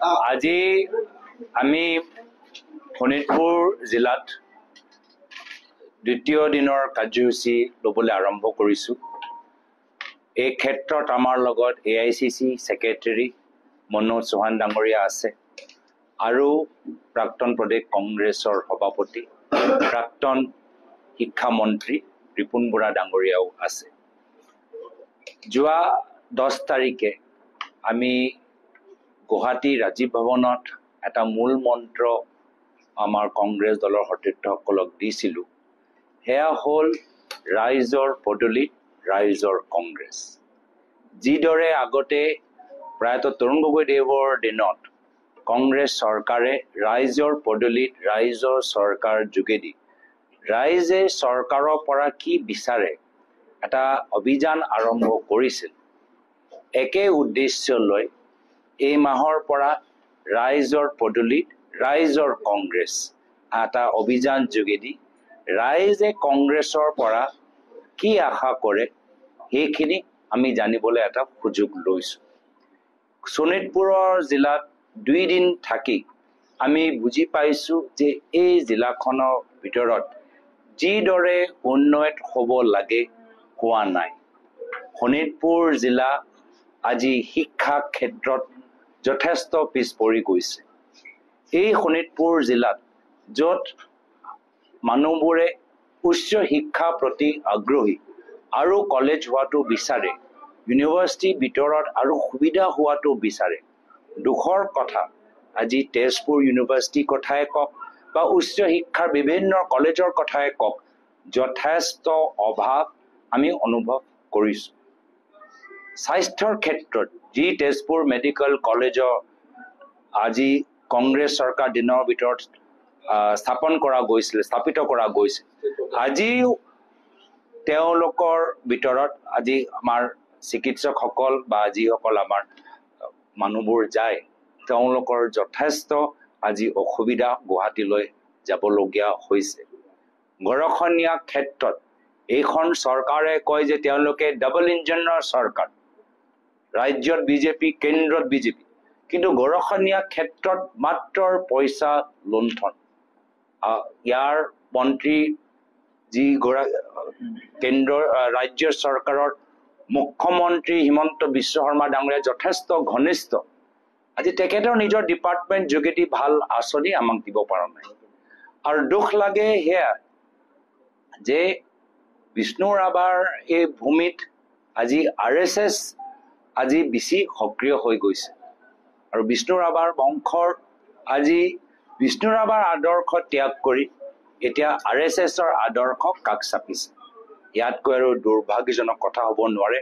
আজি আমি শোণিতপুৰ জিলাত দ্বিতীয় দিনৰ কাৰ্যসূচী ল'বলৈ আৰম্ভ কৰিছোঁ। এই ক্ষেত্ৰত আমাৰ লগত AICC সেক্ৰেটাৰী মনোজ চৌহান ডাঙৰীয়া আছে আৰু প্ৰাক্তন প্ৰদেশ কংগ্ৰেছৰ সভাপতি প্ৰাক্তন শিক্ষামন্ত্ৰী ৰিপুন বৰা ডাঙৰীয়াও আছে। যোৱা 10 তাৰিখে আমি গুৱাহাটী ৰাজীৱ ভৱনত এটা মূল মন্ত্ৰ আমাৰ কংগ্ৰেছ দলৰ সতীৰ্থসকলক দিছিলোঁ। সেয়া হ'ল ৰাইজৰ পদূলিত ৰাইজৰ কংগ্ৰেছ। যিদৰে আগতে প্ৰায়তঃ তৰুণ গগৈদেৱৰ দিনত কংগ্ৰেছ চৰকাৰে ৰাইজৰ পদূলিত ৰাইজৰ চৰকাৰ যোগেদি ৰাইজে চৰকাৰৰ পৰা কি বিচাৰে এটা অভিযান আৰম্ভ কৰিছিল। একে উদ্দেশ্য লৈ এই মাহৰ পৰা ৰাইজৰ পদূলিত ৰাইজৰ কংগ্ৰেছ এটা অভিযান যোগেদি ৰাইজে কংগ্ৰেছৰ পৰা কি আশা কৰে সেইখিনি আমি জানিবলৈ এটা সুযোগ লৈছোঁ। শোণিতপুৰৰ জিলাত 2 দিন থাকি আমি বুজি পাইছোঁ যে এই জিলাখনৰ ভিতৰত যিদৰে উন্নয়ন হ'ব লাগে হোৱা নাই। শোণিতপুৰ জিলা আজি শিক্ষা ক্ষেত্ৰত যথেষ্ট পিছ পৰি গৈছে। এই শোণিতপুৰ জিলাত য'ত মানুহবোৰে উচ্চ শিক্ষাৰ প্ৰতি আগ্ৰহী আৰু কলেজ হোৱাটো বিচাৰে, ইউনিভাৰ্চিটিৰ ভিতৰত আৰু সুবিধা হোৱাটো বিচাৰে। দুখৰ কথা আজি তেজপুৰ ইউনিভাৰ্চিটিৰ কথাই কওক বা উচ্চ শিক্ষাৰ বিভিন্ন কলেজৰ কথাই কওক, যথেষ্ট অভাৱ আমি অনুভৱ কৰিছোঁ। স্বাস্থ্যৰ ক্ষেত্ৰত যি তেজপুৰ মেডিকেল কলেজৰ আজি কংগ্ৰেছ চৰকাৰ দিনৰ ভিতৰত স্থাপিত কৰা গৈছিল, আজিও তেওঁলোকৰ ভিতৰত আজি আমাৰ চিকিৎসকসকল বা যিসকল আমাৰ মানুহবোৰ যায় তেওঁলোকৰ যথেষ্ট আজি অসুবিধা, গুৱাহাটীলৈ যাবলগীয়া হৈছে। গৰখনীয়া ক্ষেত্ৰত এইখন চৰকাৰে কয় যে তেওঁলোকে ডাবল ইঞ্জিনৰ চৰকাৰ, ৰাজ্যত বিজেপি, কেন্দ্ৰত বিজেপি, কিন্তু গৰখনীয়া ক্ষেত্ৰত মাত্ৰ পইচা লুণ্ঠন। ইয়াৰ মন্ত্ৰী কেন্দ্ৰৰ ৰাজ্য চৰকাৰৰ মুখ্যমন্ত্ৰী হিমন্ত বিশ্ব শৰ্মা ডাঙৰীয়া যথেষ্ট ঘনিষ্ঠ। আজি তেখেতৰ নিজৰ ডিপাৰ্টমেণ্ট যোগেদি ভাল আঁচনি আমাক দিব পৰা নাই। আৰু দুখ লাগে সেয়া যে বিষ্ণু ৰাভাৰ এই ভূমিত আজি RSS আজি বেছি সক্ৰিয় হৈ গৈছে আৰু বিষ্ণু ৰাভাৰ বংশৰ আজি বিষ্ণু ৰাভাৰ আদৰ্শ ত্যাগ কৰি এতিয়া RSSৰ আদৰ্শ কাষ চাপিছে। ইয়াতকৈ আৰু দুৰ্ভাগ্যজনক কথা হ'ব নোৱাৰে।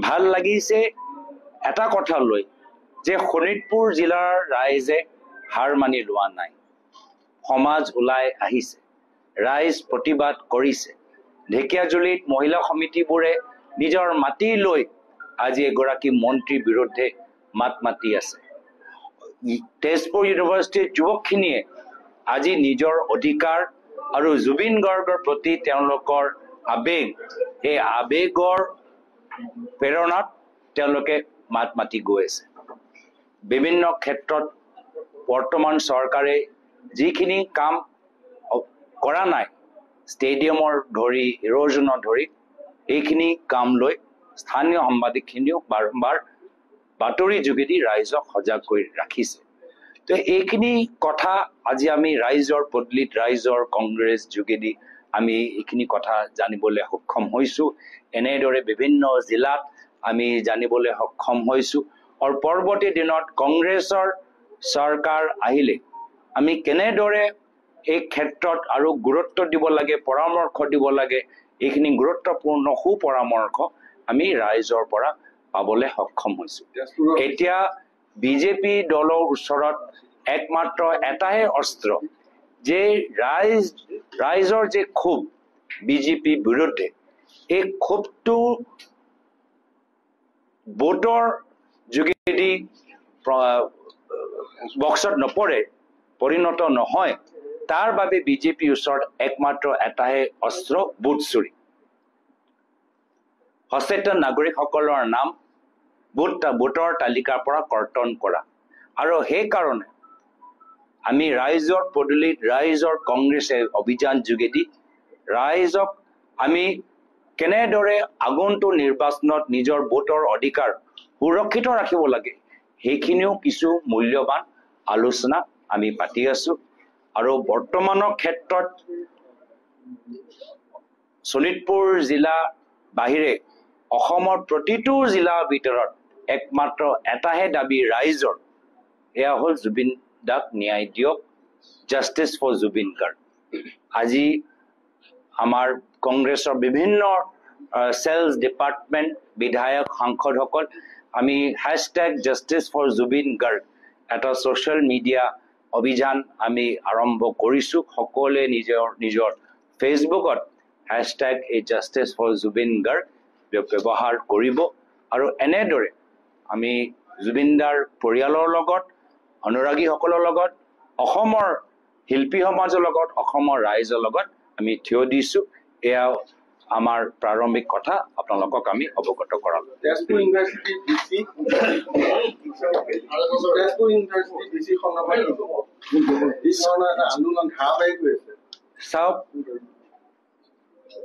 ভাল লাগিছে এটা কথা লৈ যে শোণিতপুৰ জিলাৰ ৰাইজে হাৰ মানি লোৱা নাই, সমাজ ওলাই আহিছে, ৰাইজ প্ৰতিবাদ কৰিছে। ঢেকীয়াজুলিত মহিলা সমিতিবোৰে নিজৰ মাটি লৈ আজি এগৰাকী মন্ত্ৰীৰ বিৰুদ্ধে মাত মাতি আছে। তেজপুৰ ইউনিভাৰ্চিটিৰ যুৱকখিনিয়ে আজি নিজৰ অধিকাৰ আৰু জুবিন গাৰ্গৰ প্ৰতি তেওঁলোকৰ আবেগ, সেই আবেগৰ প্ৰেৰণাত তেওঁলোকে মাত মাতি গৈ আছে। বিভিন্ন ক্ষেত্ৰত বৰ্তমান চৰকাৰে যিখিনি কাম কৰা নাই, ষ্টেডিয়ামৰ ধৰি ইৰোজনৰ ধৰি এইখিনি কাম লৈ স্থানীয় সাংবাদিকখিনিও বাৰম্বাৰ বাতৰি যোগেদি ৰাইজক সজাগ কৰি ৰাখিছে। তো এইখিনি কথা আজি আমি ৰাইজৰ পদূলিত ৰাইজৰ কংগ্ৰেছ যোগেদি আমি এইখিনি কথা জানিবলৈ সক্ষম হৈছোঁ। এনেদৰে বিভিন্ন জিলাত আমি জানিবলৈ সক্ষম হৈছোঁ। আৰু পৰৱৰ্তী দিনত কংগ্ৰেছৰ চৰকাৰ আহিলে আমি কেনেদৰে এই ক্ষেত্ৰত আৰু গুৰুত্ব দিব লাগে, পৰামৰ্শ দিব লাগে, এইখিনি গুৰুত্বপূৰ্ণ সুপৰামৰ্শ আমি ৰাইজৰ পৰা পাবলৈ সক্ষম হৈছোঁ। এতিয়া বিজেপি দলৰ ওচৰত একমাত্ৰ এটাই অস্ত্ৰ যে ৰাইজৰ যে ক্ষোভ বিজেপিৰ বিৰুদ্ধে, এই ক্ষোভটো ভোটৰ যোগেদি বক্সত নপৰে, পৰিণত নহয়, তাৰ বাবে বিজেপিৰ ওচৰত একমাত্ৰ এটাই অস্ত্ৰ ভোট চুৰি। সচেতন নাগৰিকসকলৰ নাম ভোটৰ তালিকাৰ পৰা কৰ্তন কৰা, আৰু সেই কাৰণে আমি ৰাইজৰ পদূলিত ৰাইজৰ কংগ্ৰেছে অভিযান যোগেদি ৰাইজক আমি কেনেদৰে আগন্তুক নিৰ্বাচনত নিজৰ ভোটৰ অধিকাৰ সুৰক্ষিত ৰাখিব লাগে সেইখিনিও কিছু মূল্যৱান আলোচনা আমি পাতি আছো আৰু বৰ্তমানৰ ক্ষেত্ৰত শোণিতপুৰ জিলা বাহিৰে অসমৰ প্ৰতিটো জিলাৰ ভিতৰত একমাত্ৰ এটাহে দাবী ৰাইজৰ এয়া হ'ল জুবিন দাক ন্যায় দিয়ক জাষ্টিছ ফৰ জুবিন গাৰ্গ আজি আমাৰ কংগ্ৰেছৰ বিভিন্ন সেলস ডিপাৰ্টমেন্ট বিধায়ক সাংসদসকল আমি #জাষ্টিছ ফৰ জুবিন গাৰ্গ এটা সোশ্যাল মিডিয়া অভিযান আমি আৰম্ভ কৰিছো সকলোৱে নিজৰ ফেসবুকত #জাষ্টিছ ফৰ জুবিন গাৰ্গ ব্যৱহাৰ কৰিব আৰু এনেদৰে আমি জুবিনদাৰ পৰিয়ালৰ লগত অনুৰাগীসকলৰ লগত অসমৰ শিল্পী সমাজৰ লগত অসমৰ ৰাইজৰ লগত আমি থিয় দিছো এয়া আমাৰ প্ৰাৰম্ভিক কথা আপোনালোকক আমি অৱগত কৰালো তেজপুৰ ইউনিভাৰ্চিটি ডিসি আন্দোলন চাওক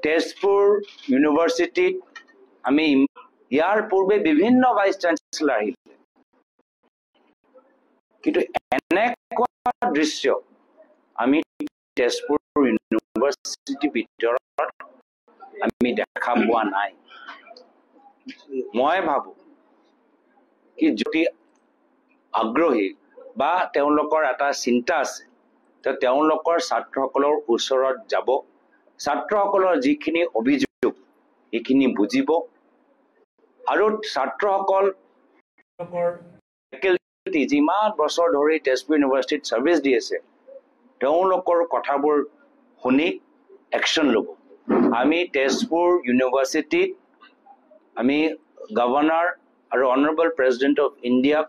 তেজপুৰ ইউনিভাৰ্চিটিত আমি ইয়াৰ পূৰ্বে বিভিন্ন ভাইচ চেঞ্চেলৰ আহিলে কিন্তু এনেকুৱা দৃশ্য আমি তেজপুৰ ইউনিভাৰ্চিটিৰ ভিতৰত আমি দেখা পোৱা নাই মই ভাবো কি যদি আগ্ৰহী বা তেওঁলোকৰ এটা চিন্তা আছে তো তেওঁলোকৰ ছাত্ৰসকলৰ ওচৰত যাব ছাত্ৰসকলৰ যিখিনি অভিযোগ এইখিনি বুজিব আৰু ছাত্ৰসকল যিমান বছৰ ধৰি তেজপুৰ ইউনিভাৰ্চিটিত সাৰ্ভিস দি আছে তেওঁলোকৰ কথাবোৰ শুনি একশন ল'ব আমি তেজপুৰ ইউনিভাৰ্চিটিত আমি গভৰ্ণৰ আৰু অনাৰেবল প্ৰেসিডেন্ট অফ ইণ্ডিয়া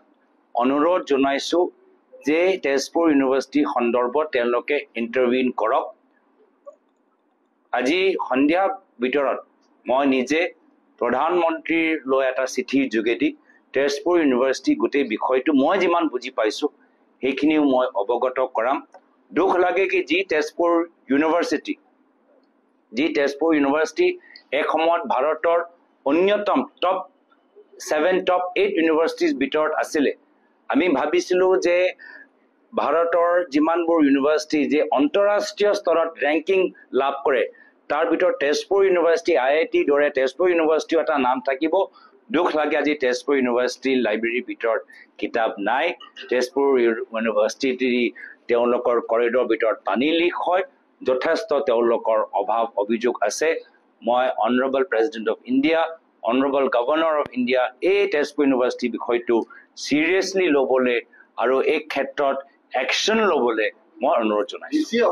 অনুৰোধ জনাইছো যে তেজপুৰ ইউনিভাৰ্চিটি সন্দৰ্ভত তেওঁলোকে ইন্টাৰভিউ কৰক আজি সন্ধিয়া ভিতৰত মই নিজে প্ৰধানমন্ত্ৰীৰ লৈ এটা চিঠিৰ যোগেদি তেজপুৰ ইউনিভাৰ্চিটি গোটেই বিষয়টো মই যিমান বুজি পাইছো সেইখিনিও মই অৱগত কৰাম দুখ লাগে কি যি তেজপুৰ ইউনিভাৰ্চিটি এক সময়ত ভাৰতৰ অন্যতম টপ 7 টপ 8 ইউনিভাৰ্চিটিৰ ভিতৰত আছিলে আমি ভাবিছিলো যে ভাৰতৰ যিমানবোৰ ইউনিভাৰ্চিটি যে অন্তৰাষ্ট্ৰীয় স্তৰত ৰেংকিং লাভ কৰে তাৰ ভিতৰত তেজপুৰ ইউনিভাৰ্চিটি আইআইটি দৰে তেজপুৰ ইউনিভাৰ্চিটি এটা নাম থাকিব দুখ লাগে আজি তেজপুৰ ইউনিভাৰ্চিটি লাইব্ৰেৰীৰ ভিতৰত কিতাপ নাই তেজপুৰ ইউনিভাৰ্চিটি তেওঁলোকৰ কৰিডৰ ভিতৰত পানী লিক হয় যথেষ্ট তেওঁলোকৰ অভাৱ অভিযোগ আছে মই honourable president of India honourable governor of India এই তেজপুৰ ইউনিভাৰ্চিটি বিষয়টো সিৰিয়াসলি ল'বলৈ আৰু এই ক্ষেত্ৰত একশন ল'বলৈ মই অনুৰোধ জনাইছো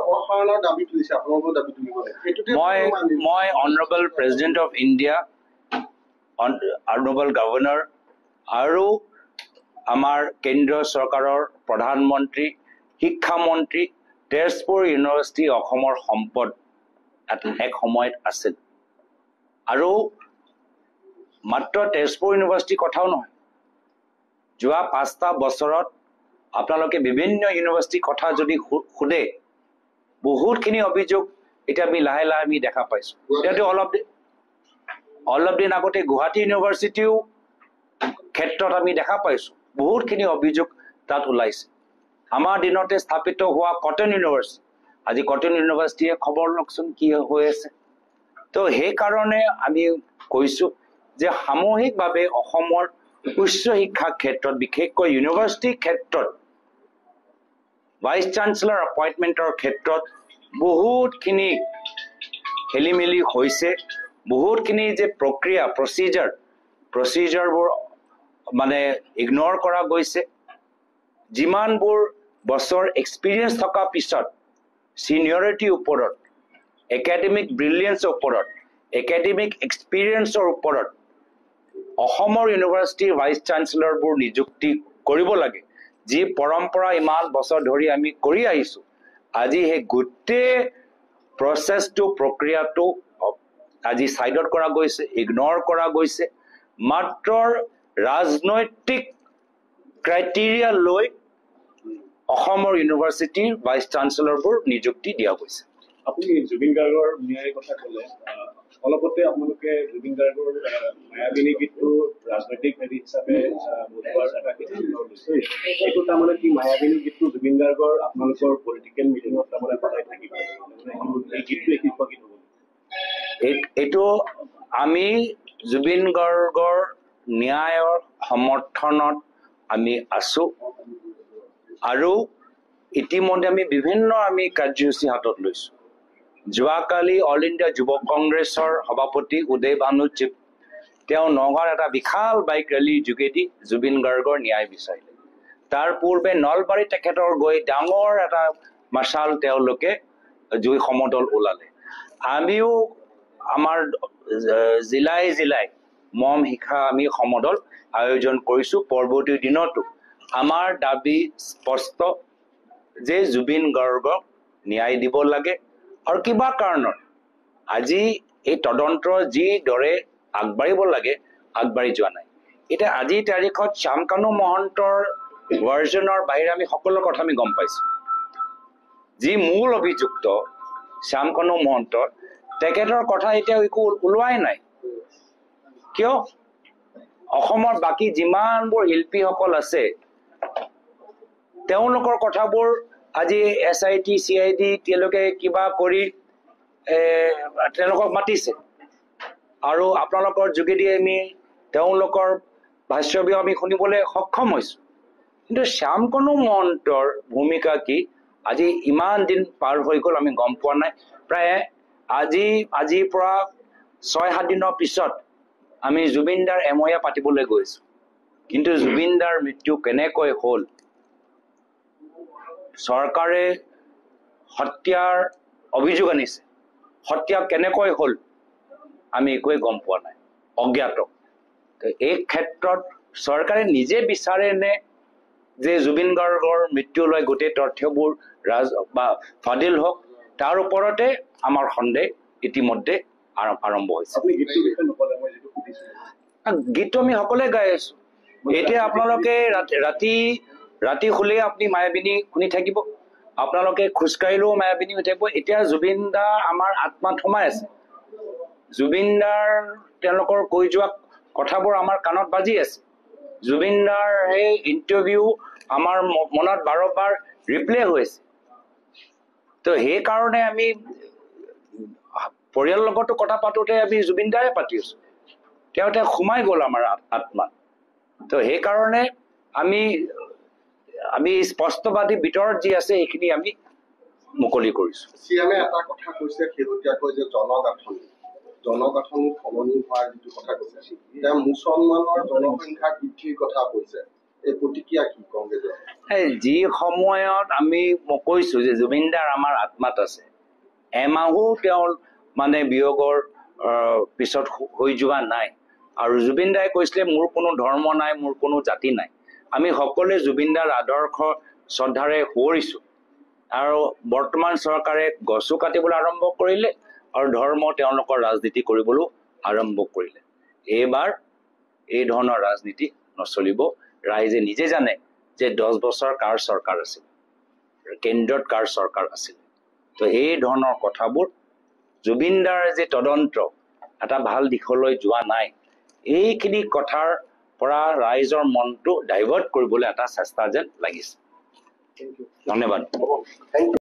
মই honourable president of India honourable governor আৰু আমাৰ কেন্দ্ৰীয় চৰকাৰৰ প্ৰধানমন্ত্ৰী শিক্ষামন্ত্ৰী তেজপুৰ ইউনিভাৰ্চিটি অসমৰ সম্পদ এক সময়ত আছিল আৰু মাত্ৰ তেজপুৰ ইউনিভাৰ্চিটি কথাও নহয় যোৱা 5টা বছৰত আপোনালোকে বিভিন্ন ইউনিভাৰ্চিটি কথা যদি খুদে বহুতখিনি অভিযোগ এটা আমি লাহে লাহে আমি দেখা পাইছো এটো অলপ দিন আগতে গুৱাহাটী ইউনিভাৰ্চিটিও ক্ষেত্ৰত আমি দেখা পাইছো বহুতখিনি অভিযোগ তাত ওলাইছে আমাৰ দিনতে স্থাপিত হোৱা কটন ইউনিভাৰ্চিটি আজি কটন ইউনিভাৰ্চিটিয়ে খবৰ লকচোন কি হৈ আছে তো সেই কাৰণে আমি কৈছো যে সামূহিকভাৱে অসমৰ উচ্চ শিক্ষা ক্ষেত্ৰত বিশেষকৈ ইউনিভাৰ্চিটি ক্ষেত্ৰত ভাইস চান্সেলৰ এপইন্টমেন্টৰ ক্ষেত্ৰত বহুতখিনি খেলিমেলি হৈছে বহুতখিনি যে প্ৰক্ৰিয়া প্ৰচিজাৰবোৰ মানে ইগনোৰ কৰা গৈছে যিমানবোৰ বছৰ এক্সপেৰিয়েন্স থকা পিছত সিনিয়ৰিটি ওপৰত একাডেমিক ব্ৰিলিয়েন্সৰ ওপৰত একাডেমিক এক্সপেৰিয়েন্সৰ ওপৰত অসমৰ ইউনিভাৰ্চিটিৰ ভাইস চান্সেলৰবোৰ নিযুক্তি কৰিব লাগে যি পৰম্পৰা ইমান বছৰ ধৰি আমি কৰি আহিছো আজি হে গোটেই প্ৰসেসটো প্ৰক্ৰিয়াটো আজি সাইডত কৰা গৈছে ইগনোৰ কৰা গৈছে মাত্ৰ ৰাজনৈতিক ক্ৰাইটেৰিয়া লৈ অসমৰ ইউনিভাৰ্চিটিৰ ভাইচ চাঞ্চেলৰবোৰ নিযুক্তি দিয়া গৈছে। আপুনি জুবিন গাৰ্গৰ ন্যায়ৰ কথা ক'লে, অলপতে আপোনালোকে জুবিন গাৰ্গৰ মায়াবিনী গীতটো ৰাজনৈতিক হেৰি হিচাপে বুধবাৰ এটা সিদ্ধান্ত লৈছে। এইটো তাৰমানে কি মায়াবিনী গীতটো জুবিন গাৰ্গৰ আপোনালোকৰ পলিটিকেল মিটিঙত তাৰমানে সদায় থাকিব, এই গীতটো শীৰ্ষ গীত হ'ব? এইটো আমি জুবিন গাৰ্গৰ ন্যায়ৰ সমৰ্থনত আমি আছো আৰু ইতিমধ্যে আমি বিভিন্ন কাৰ্যসূচী হাতত লৈছো। যোৱাকালি অল ইণ্ডিয়া যুৱ কংগ্ৰেছৰ সভাপতি উদয় ভানু তেওঁ নগাঁৱৰ এটা বিশাল বাইক ৰেলীৰ যোগেদি জুবিন গাৰ্গৰ ন্যায় বিচাৰিলে। তাৰ পূৰ্বে নলবাৰী তেখেতৰ গৈ ডাঙৰ এটা মাচাল তেওঁলোকে জুই সমদল ওলালে। আমিও আমাৰ জিলাই জিলাই মম শিখা আমি সমদল আয়োজন কৰিছোঁ। পৰৱৰ্তী দিনতো আমাৰ দাবী স্পষ্ট যে জুবিন গাৰ্গক ন্যায় দিব লাগে আৰু কিবা কাৰণত আজি এই তদন্ত যিদৰে আগবাঢ়িব লাগে আগবাঢ়ি যোৱা নাই। এতিয়া আজিৰ তাৰিখত শ্যামকানু মহন্তৰ ভাৰ্জনৰ বাহিৰে আমি সকলো কথা আমি গম পাইছোঁ। যি মূল অভিযুক্ত শ্যামকানু মহন্ত তেখেতৰ কথা এতিয়া একো ওলোৱাই নাই। কিয়? অসমৰ বাকী যিমানবোৰ শিল্পীসকল আছে তেওঁলোকৰ কথাবোৰ আজি SIT CID তেওঁলোকে কিবা কৰি তেওঁলোকক মাতিছে আৰু আপোনালোকৰ যোগেদি আমি তেওঁলোকৰ ভাষ্যবোৰ আমি শুনিবলৈ সক্ষম হৈছোঁ। কিন্তু শ্যামকানু মহন্তৰ ভূমিকা কি আজি ইমান দিন পাৰ হৈ গ'ল আমি গম পোৱা নাই। প্ৰায় আজিৰ পৰা 6-7 দিনৰ পিছত আমি জুবিনদাৰ এময়া পাতিবলৈ গৈছোঁ। কিন্তু জুবিনদাৰ মৃত্যু কেনেকৈ হ'ল, চৰকাৰে হত্যাৰ অভিযোগ আনিছে, হত্যা কেনেকৈ হ'ল আমি একোৱে গম পোৱা নাই, অজ্ঞাত। এই ক্ষেত্ৰত চৰকাৰে নিজে বিচাৰে নে যে জুবিন গাৰ্গৰ মৃত্যুলৈ গোটেই তথ্যবোৰ ফাদিল হওক? তাৰ ওপৰতে আমাৰ সন্দেহ ইতিমধ্যে আৰম্ভ হৈছে। গীতটো আমি সকলোৱে গাই আছো। এতিয়া আপোনালোকে ৰাতি শুলেই আপুনি মায়াবিনী শুনি থাকিব, আপোনালোকে খোজকাঢ়িলেও মায়াবিনী হৈ থাকিব। এতিয়া জুবিন দা আমাৰ আত্মাত সোমাই আছে। জুবিন দাৰ তেওঁলোকৰ কৈ যোৱা কথাবোৰ আমাৰ কাণত বাজি আছে। জুবিন দাৰ সেই ইণ্টাৰভিউ আমাৰ মনত বাৰম্বাৰ ৰিপ্লে হৈ আছে। তো সেইকাৰণে আমি পৰিয়ালৰ লগতো কথা পাতোঁতে আমি জুবিন দাৰে পাতি আছোঁ। তেওঁ সোমাই গ'ল আমাৰ আত্মাত। তো সেইকাৰণে আমি স্পষ্টবাদী ভিতৰত যি আছে সেইখিনি আমি মুকলি কৰিছোঁ। চিএমে এটা কথা কৈছে শেহতীয়াকৈ যে জনগাঁথনি সলনি হোৱাৰ যিটো কথা কৈছে, তেওঁ মুছলমানৰ জনসংখ্যা বৃদ্ধিৰ কথা কৈছে। এই প্ৰতিক্ৰিয়া কি কংগ্ৰেছৰ? যি সময়ত আমি কৈছোঁ যে জুবিনদাৰ আমাৰ আত্মাত আছে, এমাহো তেওঁ বিয়োগৰ পিছত হৈ যোৱা নাই। আৰু জুবিনদাই কৈছিলে মোৰ কোনো ধৰ্ম নাই, মোৰ কোনো জাতি নাই। আমি সকলোৱে জুবিনদাৰ আদৰ্শ শ্ৰদ্ধাৰে সুঁৱৰিছোঁ। আৰু বৰ্তমান চৰকাৰে গছো কাটিবলৈ আৰম্ভ কৰিলে আৰু ধৰ্ম তেওঁলোকৰ ৰাজনীতি কৰিবলৈ আৰম্ভ কৰিলে। এইবাৰ এই ধৰণৰ ৰাজনীতি নচলিব। ৰাইজে নিজে জানে যে 10 বছৰ কাৰ চৰকাৰ আছিল, কেন্দ্ৰত কাৰ চৰকাৰ আছিল। তো এই ধৰণৰ কথাবোৰ জুবিনদাৰ যে তদন্ত এটা ভাল দিশলৈ যোৱা নাই, এইখিনি কথাৰ পৰা ৰাইজৰ মনটো ডাইভাৰ্ট কৰিবলৈ এটা চেষ্টা যেন লাগিছে। ধন্যবাদ।